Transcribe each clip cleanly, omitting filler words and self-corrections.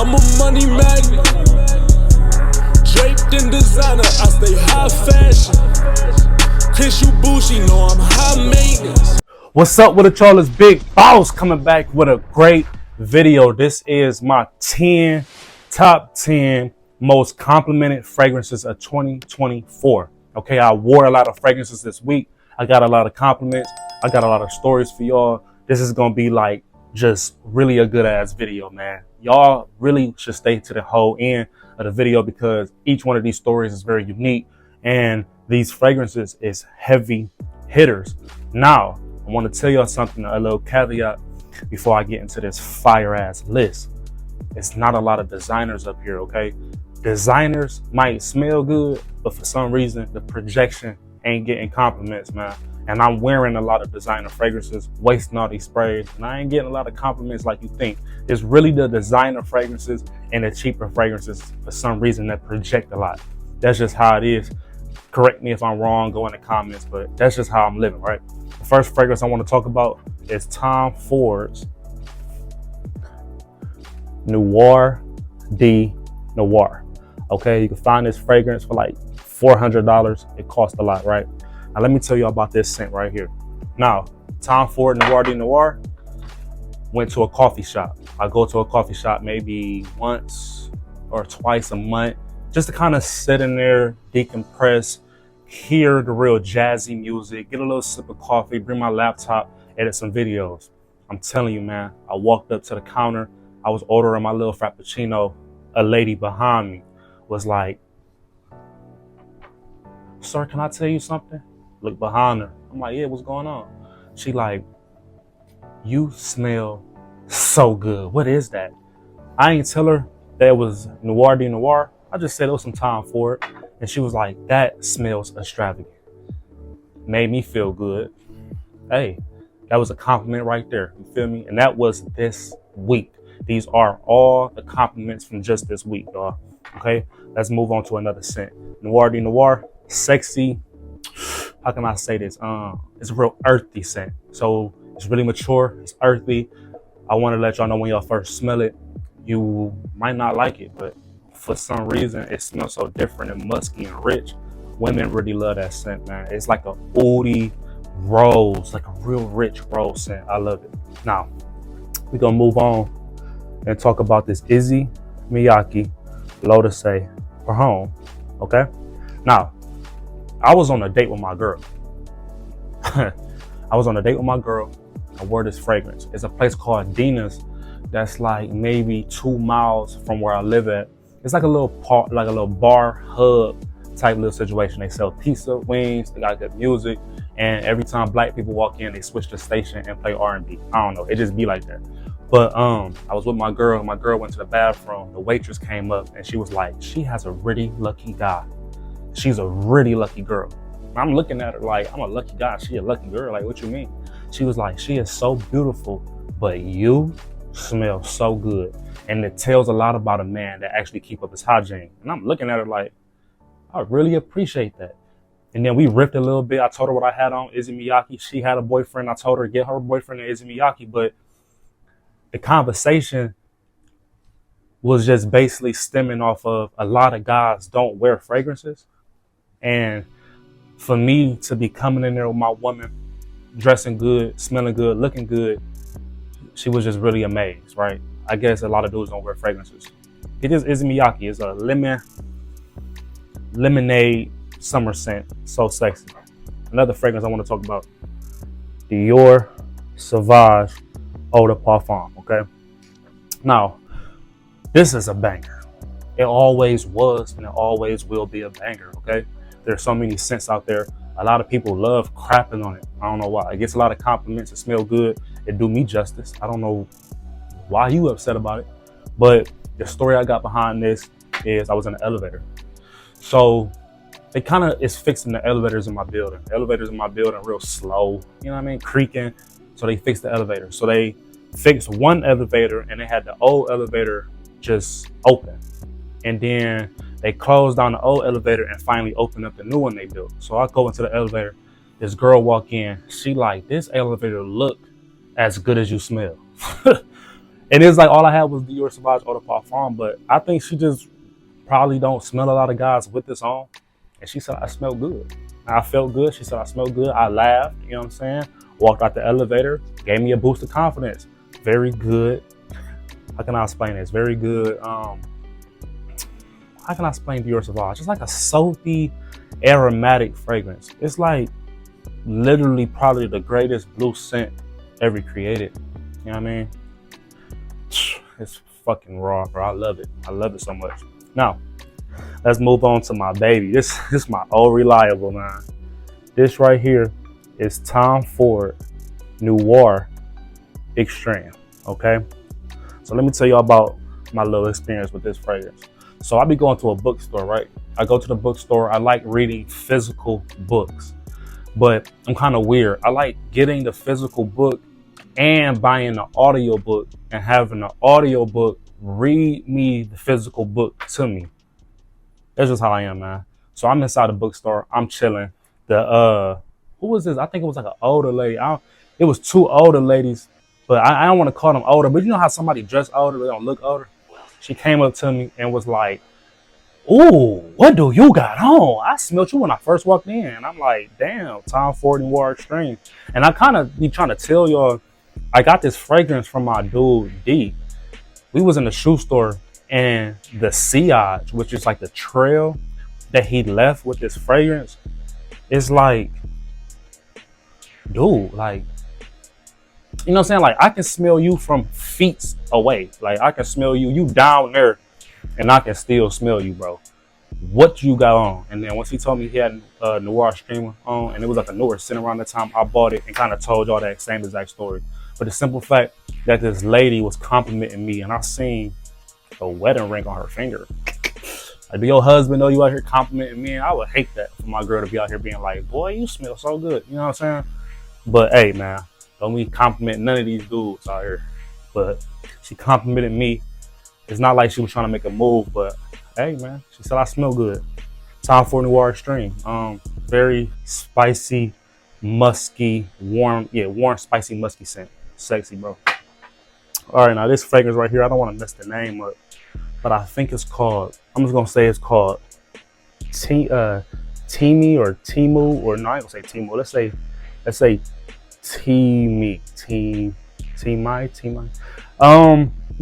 I'm a money magnet, draped in designer, I stay high fashion. Chris, you bougie, know I'm high maintenance. What's up with it, y'all? It's Big Boss coming back with a great video. This is my top 10 most complimented fragrances of 2024. Okay, I wore a lot of fragrances this week. I got a lot of compliments. I got a lot of stories for y'all. This is gonna be like just really a good ass video, man. Y'all really should stay to the whole end of the video because each one of these stories is very unique and these fragrances is heavy hitters. Now, I want to tell y'all something, a little caveat before I get into this fire ass list. It's not a lot of designers up here, okay? Designers might smell good, but for some reason the projection ain't getting compliments, man. And I'm wearing a lot of designer fragrances, wasting all these sprays, and I ain't getting a lot of compliments like you think. It's really the designer fragrances and the cheaper fragrances for some reason that project a lot. That's just how it is. Correct me if I'm wrong, go in the comments, but that's just how I'm living, right? The first fragrance I want to talk about is Tom Ford's Noir de Noir. Okay, you can find this fragrance for like $400. It costs a lot, right? Now let me tell you about this scent right here. Now, Tom Ford Noir de Noir, went to a coffee shop. I go to a coffee shop maybe once or twice a month just to kind of sit in there, decompress, hear the real jazzy music, get a little sip of coffee, bring my laptop, edit some videos. I'm telling you, man, I walked up to the counter. I was ordering my little Frappuccino. A lady behind me was like, "Sir, can I tell you something?" Look behind her. I'm like, "Yeah, what's going on?" She like, "You smell so good. What is that?" I ain't tell her that it was Noir de Noir. I just said it was some Tom Ford. And she was like, "That smells extravagant." Made me feel good. Hey, that was a compliment right there. You feel me? And that was this week. These are all the compliments from just this week, y'all. Okay, let's move on to another scent. Noir de Noir, sexy. How can I say this? It's a real earthy scent. So it's really mature. It's earthy. I want to let y'all know when y'all first smell it, you might not like it, but for some reason it smells so different and musky and rich. Women really love that scent, man. It's like a oudie rose, like a real rich rose scent. I love it. Now we're gonna move on and talk about this Issey Miyake Lotus Parfum. Okay, now I was on a date with my girl. I was on a date with my girl. I wore this fragrance. It's a place called Dina's that's like maybe 2 miles from where I live at. It's like a little park, like a little bar hub type little situation. They sell pizza, wings, they got good music, and every time black people walk in, they switch the station and play R&B. I don't know, it just be like that. But I was with my girl. My girl went to the bathroom. The waitress came up and she was like, "She has a really lucky guy. She's a really lucky girl." I'm looking at her like, "I'm a lucky guy. She a lucky girl. Like, what you mean?" She was like, "She is so beautiful, but you smell so good." And it tells a lot about a man that actually keep up his hygiene. And I'm looking at her like, I really appreciate that. And then we riffed a little bit. I told her what I had on, Issey Miyake. She had a boyfriend. I told her to get her boyfriend an Issey Miyake. But the conversation was just basically stemming off of a lot of guys don't wear fragrances. And for me to be coming in there with my woman, dressing good, smelling good, looking good, she was just really amazed, right? I guess a lot of dudes don't wear fragrances. It is Issey Miyake. It's a lemonade summer scent. So sexy. Another fragrance I want to talk about. Dior Sauvage Eau de Parfum, okay? Now, this is a banger. It always was and it always will be a banger, okay? There's so many scents out there. A lot of people love crapping on it. I don't know why. It gets a lot of compliments. It smells good. It do me justice. I don't know why you upset about it. But the story I got behind this is I was in an elevator. So they kind of is fixing the elevators in my building. The elevators in my building real slow, you know what I mean? Creaking. So they fixed the elevator. So they fixed one elevator and they had the old elevator just open. And then they closed down the old elevator and finally opened up the new one they built. So I go into the elevator. This girl walk in. She like, "This elevator look as good as you smell." And it's like all I had was Dior Sauvage Eau de Parfum, but I think she just probably don't smell a lot of guys with this on. And she said I smell good. I felt good. She said I smelled good. I laughed, you know what I'm saying? Walked out the elevator, gave me a boost of confidence. Very good. How can I explain this? Very good. How can I explain Dior Sauvage? It's like a soapy, aromatic fragrance. It's like literally probably the greatest blue scent ever created. You know what I mean? It's fucking raw, bro. I love it. I love it so much. Now, let's move on to my baby. This is my old reliable, man. This right here is Tom Ford Noir Extreme, okay? So let me tell you about my little experience with this fragrance. So I be going to a bookstore, right? I go to the bookstore. I like reading physical books, but I'm kind of weird. I like getting the physical book and buying the audio book and having the audio book read me the physical book to me. That's just how I am, man. So I'm inside the bookstore. I'm chilling. Who was this? I think it was like an older lady. It was two older ladies, but I don't want to call them older. But you know how somebody dressed older, they don't look older? She came up to me and was like, "Ooh, what do you got on? I smelled you when I first walked in." And I'm like, damn, Tom Ford Noir Extreme. And I kind of be trying to tell y'all, I got this fragrance from my dude, D. We was in the shoe store and the sillage, which is like the trail that he left with this fragrance, is like, dude, like, you know what I'm saying? Like, I can smell you from feet away. Like, I can smell you down there, and I can still smell you, bro. What you got on? And then once he told me he had a Noir Streamer on, and it was like a newer scent around the time I bought it, and kind of told y'all that same exact story. But the simple fact that this lady was complimenting me, and I seen a wedding ring on her finger. Like, do your husband know you out here complimenting me? And I would hate that for my girl to be out here being like, boy, you smell so good. You know what I'm saying? But hey, man, don't be complimenting none of these dudes out here. But she complimented me. It's not like she was trying to make a move, but hey, man, she said I smell good. Tom Ford Noir Extreme. Very spicy, musky, warm, spicy, musky scent. Sexy, bro. All right, now this fragrance right here, I don't want to mess the name up, but I think it's called, I'm just going to say it's called Tumi or Timu, or no, I ain't going to say Timu. Let's say Tumi.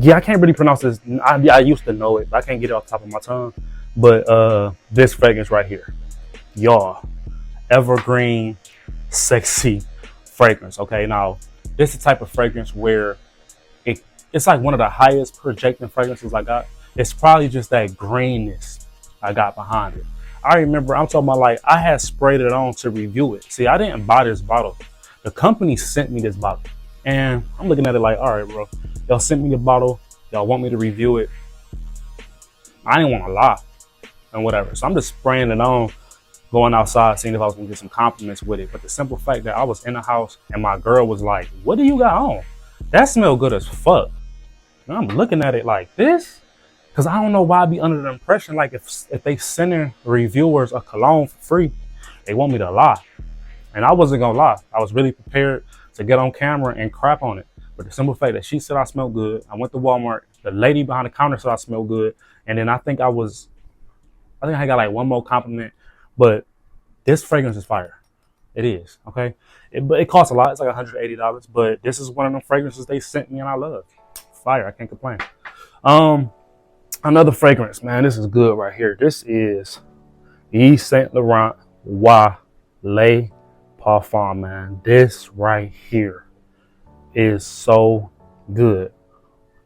Yeah, I can't really pronounce this. I used to know it, but I can't get it off the top of my tongue. But this fragrance right here, y'all, evergreen, sexy fragrance. Okay, now this is the type of fragrance where it's like one of the highest projecting fragrances I got. It's probably just that greenness I got behind it. I remember, I'm talking about, like, I had sprayed it on to review it. See, I didn't buy this bottle. The company sent me this bottle. And I'm looking at it like, all right, bro, y'all sent me the bottle. Y'all want me to review it. I didn't want to lie and whatever. So I'm just spraying it on, going outside, seeing if I was going to get some compliments with it. But the simple fact that I was in the house and my girl was like, what do you got on? That smelled good as fuck. And I'm looking at it like this. Because I don't know why I'd be under the impression, like, if they sending reviewers a cologne for free, they want me to lie. And I wasn't going to lie. I was really prepared to get on camera and crap on it. But the simple fact that she said I smelled good, I went to Walmart, the lady behind the counter said I smelled good, and then I think I got like one more compliment. But this fragrance is fire. It is, okay? But it costs a lot. It's like $180. But this is one of them fragrances they sent me and I love. Fire, I can't complain. Another fragrance, man, this is good right here. This is Yves Saint Laurent Le Parfum, man. This right here is so good.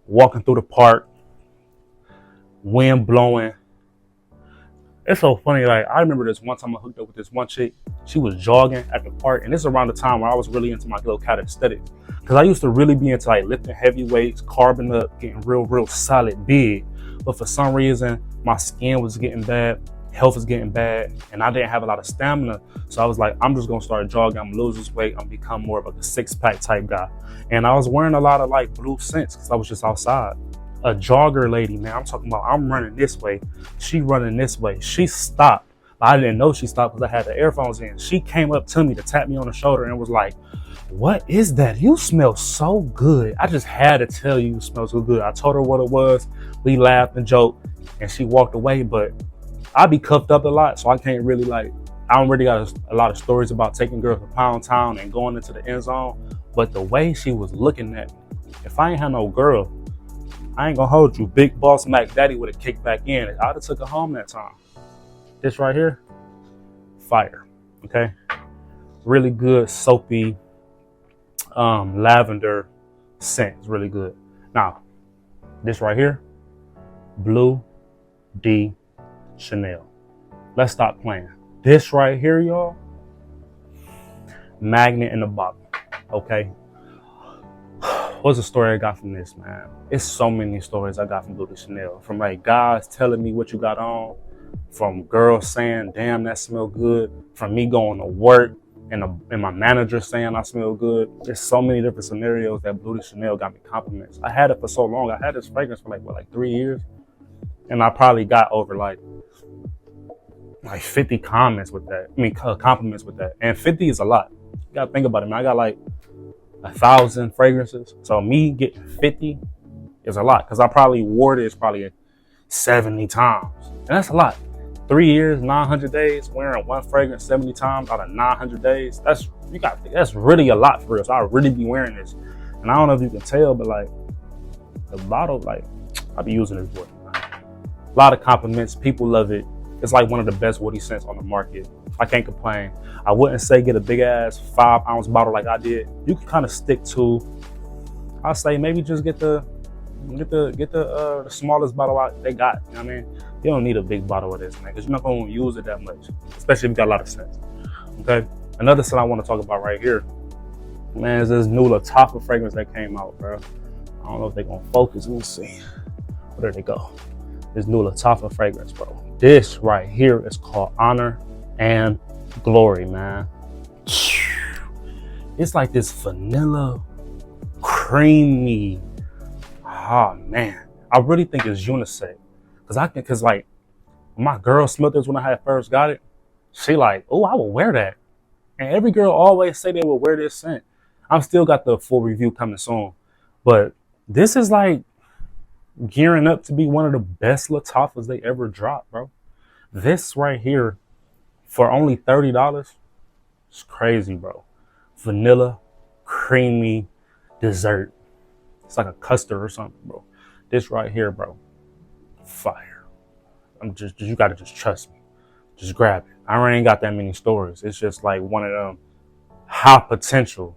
Walking through the park, wind blowing. It's so funny, like, I remember this one time I hooked up with this one chick. She was jogging at the park, and this is around the time where I was really into my little cat aesthetics. Because I used to really be into, like, lifting heavy weights, carbon up, getting real solid big. But for some reason, my skin was getting bad, health was getting bad, and I didn't have a lot of stamina. So I was like, I'm just gonna start jogging, I'm gonna lose this weight, I'm gonna become more of like a six-pack type guy. And I was wearing a lot of like blue scents because I was just outside. A jogger lady, man, I'm talking about, I'm running this way, she running this way. She stopped But I didn't know she stopped because I had the earphones in. She came up to me to tap me on the shoulder and was like, what is that? You smell so good. I just had to tell you smell so good. I told her what it was. We laughed and joked and she walked away. But I be cuffed up a lot, so I can't really like, I don't really got a lot of stories about taking girls to Pound Town and going into the end zone. But the way she was looking at me, if I ain't had no girl, I ain't gonna hold you. Big Boss Mac Daddy would have kicked back in. I'd have took her home that time. This right here, fire, okay? Really good, soapy, lavender scent. It's really good. Now, this right here, Blue D Chanel. Let's stop playing. This right here, y'all, magnet in the bottle, okay? What's the story I got from this, man? It's so many stories I got from Blue D Chanel. From like guys telling me what you got on, from girls saying, damn, that smell good, from me going to work and my manager saying I smell good. There's so many different scenarios that Blue D Chanel got me compliments. I had it for so long. I had this fragrance for like 3 years. And I probably got over like 50 comments with that. I mean, compliments with that. And 50 is a lot. You gotta think about it, man. I got like 1,000 fragrances. So me getting 50 is a lot. Cause I probably wore this probably 70 times. And that's a lot. 3 years, 900 days, wearing one fragrance 70 times out of 900 days. That's really a lot for real. So I really be wearing this. And I don't know if you can tell, but like the bottle, like I be using this boy. A lot of compliments. People love it. It's like one of the best woody scents on the market. I can't complain. I wouldn't say get a big ass 5-ounce bottle like I did. You can kind of stick to, I'll say maybe just get the smallest bottle they got. You know what I mean? You don't need a big bottle of this, man, because you're not going to use it that much, especially if you got a lot of scents. Okay. Another scent I want to talk about right here, man, is this new Lattafa fragrance that came out, bro. I don't know if they're going to focus. Let me see. Where did they go? This new Lattafa fragrance, bro. This right here is called Honor and Glory, man. It's like this vanilla, creamy. Oh man, I really think it's unisex. Cause like my girl smelled this when I had first got it. She like, oh, I will wear that. And every girl always say they will wear this scent. I've still got the full review coming soon, but this is like gearing up to be one of the best Lattafas they ever dropped, bro. This right here for only $30, it's crazy, bro. Vanilla, creamy dessert. It's like a custard or something, bro. This right here, bro, fire. You gotta just trust me. Just grab it. I already ain't got that many stories. It's just like one of them high potential.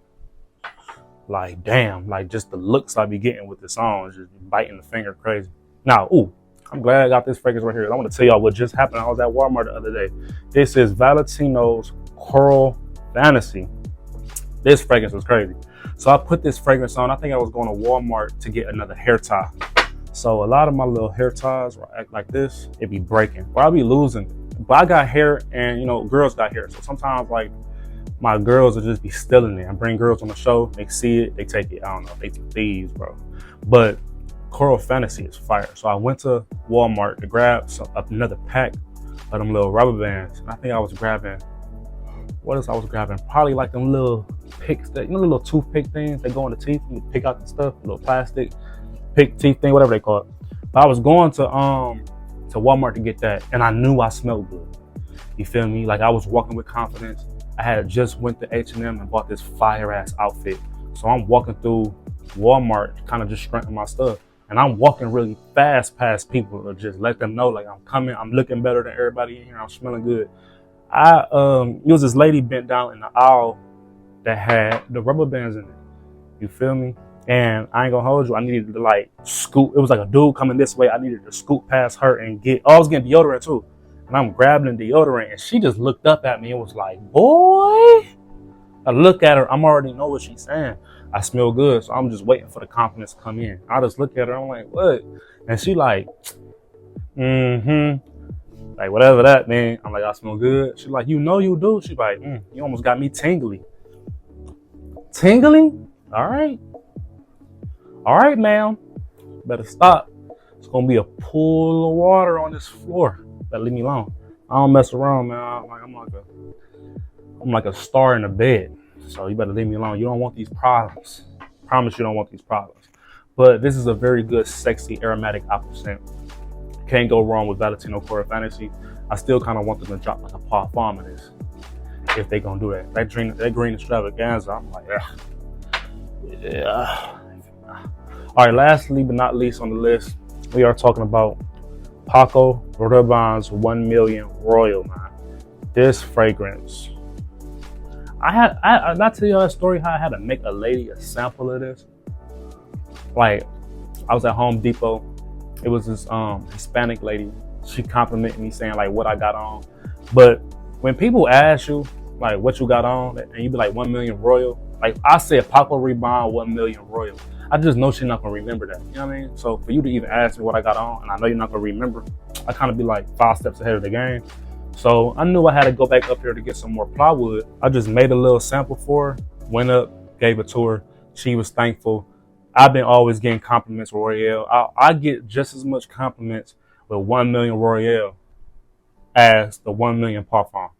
Like, damn, like just the looks I be getting with the song, just biting the finger crazy. Now, ooh, I'm glad I got this fragrance right here. I want to tell y'all what just happened. I was at Walmart the other day. This is Valentino's Coral Fantasy. This fragrance was crazy. So I put this fragrance on. I think I was going to Walmart to get another hair tie. So a lot of my little hair ties act like this, it be breaking, or I'll be losing. But I got hair and, you know, girls got hair. So sometimes like my girls will just be stealing it. I bring girls on the show, they see it, they take it. I don't know, they thieves, bro. But Coral Fantasy is fire. So I went to Walmart to grab another pack of them little rubber bands. And I think I was grabbing, what else I was grabbing? Probably like them little picks, that, you know, the little toothpick things that go in the teeth. You pick out the stuff, little plastic pick teeth thing, whatever they call it. But I was going to Walmart to get that, and I knew I smelled good. You feel me? Like I was walking with confidence. I had just went to H&M and bought this fire ass outfit. So I'm walking through Walmart, kind of just strengthening my stuff. And I'm walking really fast past people to just let them know, like, I'm coming, I'm looking better than everybody in here, I'm smelling good. It was this lady bent down in the aisle that had the rubber bands in it. You feel me? And I ain't gonna hold you, I needed to like scoot. It was like a dude coming this way. I needed to scoot past her and I was getting deodorant too. And I'm grabbing the deodorant and she just looked up at me and was like, boy. I look at her, I'm already know what she's saying. I smell good, so I'm just waiting for the confidence to come in. I just look at her, I'm like, what? And she like, like whatever that mean. I'm like, I smell good. She's like, you know you do. She's like, you almost got me tingly. Tingly? All right, ma'am. Better stop. It's gonna be a pool of water on this floor. Better leave me alone. I don't mess around, man. I'm like a star in a bed. So you better leave me alone. You don't want these problems. Promise you don't want these problems. But this is a very good, sexy, aromatic apple scent. Can't go wrong with Valentino Core Fantasy. I still kind of want them to drop like a Parfum in this, if they gonna do that. That green extravaganza, I'm like, yeah. All right, lastly but not least on the list, we are talking about Paco Rabanne's 1 Million Royal, man. This fragrance. I not tell you that story how I had to make a lady a sample of this. Like, I was at Home Depot. It was this Hispanic lady. She complimented me saying like what I got on. But when people ask you like what you got on and you be like 1 Million Royal, like I said Paco Rabanne 1 Million Royal. I just know she's not gonna remember that. You know what I mean? So for you to even ask me what I got on and I know you're not gonna remember, I kind of be like 5 steps ahead of the game. So I knew I had to go back up here to get some more plywood. I just made a little sample for her, went up, gave it to her. She was thankful. I've been always getting compliments with Royale. I get just as much compliments with 1 Million Royale as the 1 Million Parfum.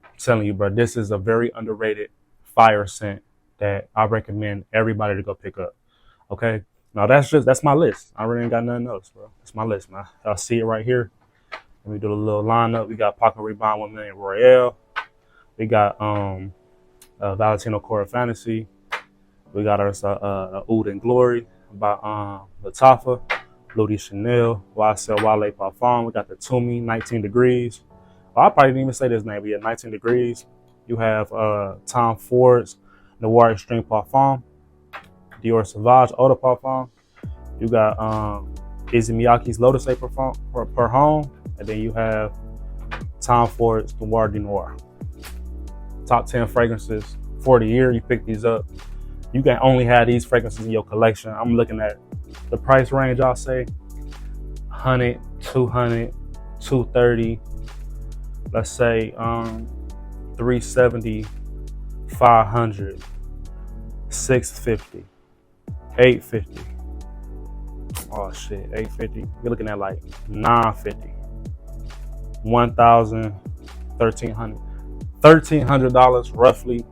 I'm telling you, bro, this is a very underrated fire scent that I recommend everybody to go pick up. Okay? Now that's my list. I really ain't got nothing else, bro. That's my list, man. Y'all see it right here. Let me do a little lineup. We got Paco Rabanne 1 Million Royale. We got Valentino Core Fantasy. We got our Oud and Glory by Lattafa, Louis Chanel, YSL Wale Parfum. We got the Tumi 19 Degrees. Well, I probably didn't even say this name, but yeah, 19 Degrees. You have Tom Ford's Noir Extreme Parfum, Dior Sauvage Eau de Parfum. You got Issey Miyake's Lotus A Parfum per home, and then you have Tom Ford's Noir de Noir. Top 10 fragrances for the year. You pick these up. You can only have these fragrances in your collection. I'm looking at the price range, I'll say 100, 200, 230, let's say 370, 500, 650, 850. Oh shit, 850. You're looking at like 950, 1,000, 1,300, $1,300 roughly.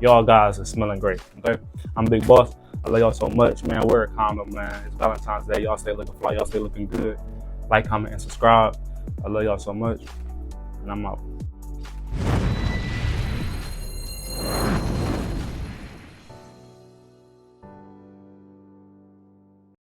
Y'all guys are smelling great, okay? I'm Big Boss. I love y'all so much, man. Wear a condom, man. It's Valentine's Day. Y'all stay looking fly. Y'all stay looking good. Like, comment, and subscribe. I love y'all so much, and I'm out.